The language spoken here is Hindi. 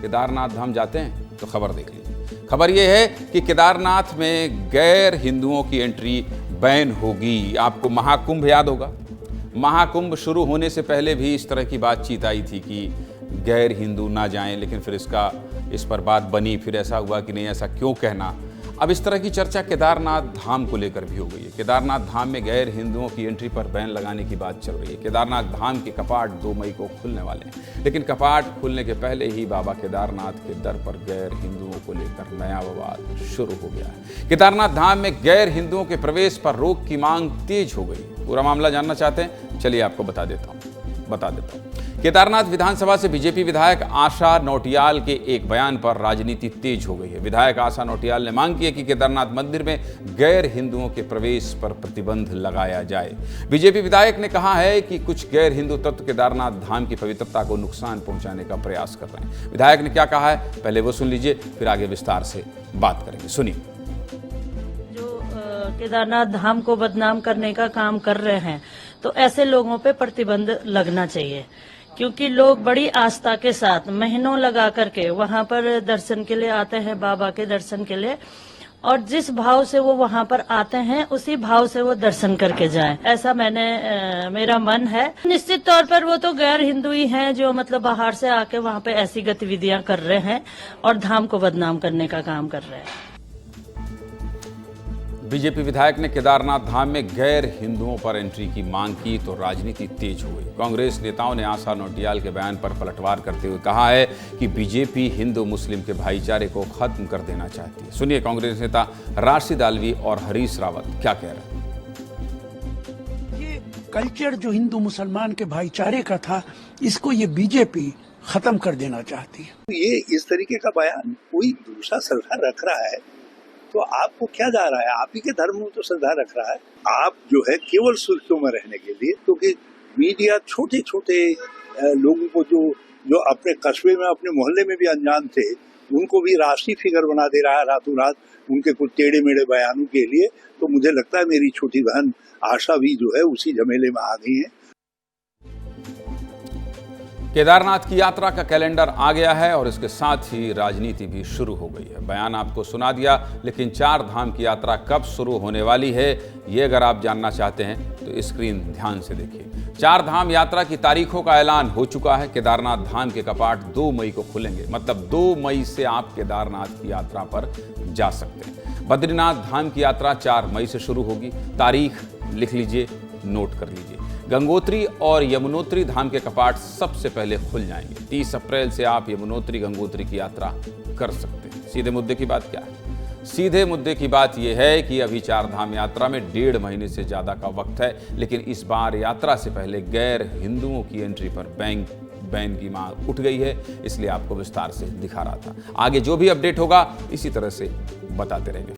केदारनाथ धाम जाते हैं तो खबर देख लीजिए। खबर यह है कि केदारनाथ में गैर हिंदुओं की एंट्री बैन होगी। आपको महाकुंभ याद होगा, महाकुंभ शुरू होने से पहले भी इस तरह की बातचीत आई थी कि गैर हिंदू ना जाएं, लेकिन फिर इस पर बात बनी। फिर ऐसा हुआ कि नहीं, ऐसा क्यों कहना। अब इस तरह की चर्चा केदारनाथ धाम को लेकर भी हो गई है। केदारनाथ धाम में गैर हिंदुओं की एंट्री पर बैन लगाने की बात चल रही है। केदारनाथ धाम के कपाट 2 मई को खुलने वाले हैं, लेकिन कपाट खुलने के पहले ही बाबा केदारनाथ के दर पर गैर हिंदुओं को लेकर नया विवाद शुरू हो गया है। केदारनाथ धाम में गैर हिंदुओं के प्रवेश पर रोक की मांग तेज हो गई। पूरा मामला जानना चाहते हैं, चलिए आपको बता देता हूं। केदारनाथ विधानसभा से बीजेपी विधायक आशा नौटियाल के एक बयान पर राजनीति तेज हो गई है। विधायक आशा नौटियाल ने मांग की है कि केदारनाथ मंदिर में गैर हिंदुओं के प्रवेश पर प्रतिबंध लगाया जाए। बीजेपी विधायक ने कहा है कि कुछ गैर हिंदू तत्व केदारनाथ धाम की पवित्रता को नुकसान पहुंचाने का प्रयास कर रहे हैं। विधायक ने क्या कहा है, पहले वो सुन लीजिए, फिर आगे विस्तार से बात करेंगे। सुनिए। जो केदारनाथ धाम को बदनाम करने का काम कर रहे हैं, तो ऐसे लोगों पे प्रतिबंध लगना चाहिए, क्योंकि लोग बड़ी आस्था के साथ महीनों लगा करके वहां पर दर्शन के लिए आते हैं, बाबा के दर्शन के लिए, और जिस भाव से वो वहां पर आते हैं उसी भाव से वो दर्शन करके जाएं। ऐसा मेरा मन है। निश्चित तौर पर वो तो गैर हिंदू ही हैं, जो मतलब बाहर से आके वहां पे ऐसी गतिविधियां कर रहे हैं और धाम को बदनाम करने का काम कर रहे हैं। बीजेपी विधायक ने केदारनाथ धाम में गैर हिंदुओं पर एंट्री की मांग की तो राजनीति तेज हो गई। कांग्रेस नेताओं ने आशा नौटियाल के बयान पर पलटवार करते हुए कहा है कि बीजेपी हिंदू मुस्लिम के भाईचारे को खत्म कर देना चाहती है। सुनिए कांग्रेस नेता राशिद आलवी और हरीश रावत क्या कह रहे हैं। ये कल्चर जो हिंदू मुसलमान के भाईचारे का था, इसको ये बीजेपी खत्म कर देना चाहती है। ये इस तरीके का बयान कोई दूसरा श्रद्धा रख रहा है तो आपको क्या जा रहा है, आप ही के धर्म में तो श्रद्धा रख रहा है। आप जो है केवल सुर्खियों में रहने के लिए, क्योंकि मीडिया छोटे छोटे लोगों को जो अपने कस्बे में अपने मोहल्ले में भी अनजान थे, उनको भी राष्ट्रीय फिगर बना दे रहा है रातों रात उनके कुछ टेढ़े मेढ़े बयानों के लिए। तो मुझे लगता है मेरी छोटी बहन आशा भी जो है उसी झमेले में आ गई है। केदारनाथ की यात्रा का कैलेंडर आ गया है और इसके साथ ही राजनीति भी शुरू हो गई है। बयान आपको सुना दिया, लेकिन 4 धाम की यात्रा कब शुरू होने वाली है, ये अगर आप जानना चाहते हैं तो स्क्रीन ध्यान से देखिए। 4 धाम यात्रा की तारीखों का ऐलान हो चुका है। केदारनाथ धाम के कपाट 2 मई को खुलेंगे, मतलब 2 मई से आप केदारनाथ की यात्रा पर जा सकते हैं। बद्रीनाथ धाम की यात्रा 4 मई से शुरू होगी। तारीख लिख लीजिए, नोट कर लीजिए। गंगोत्री और यमुनोत्री धाम के कपाट सबसे पहले खुल जाएंगे। 30 अप्रैल से आप यमुनोत्री गंगोत्री की यात्रा कर सकते हैं। सीधे मुद्दे की बात क्या है? सीधे मुद्दे की बात यह है कि अभी 4 धाम यात्रा में 1.5 महीने से ज़्यादा का वक्त है, लेकिन इस बार यात्रा से पहले गैर हिंदुओं की एंट्री पर बैन की मांग उठ गई है, इसलिए आपको विस्तार से दिखा रहा था। आगे जो भी अपडेट होगा इसी तरह से बताते रहेंगे।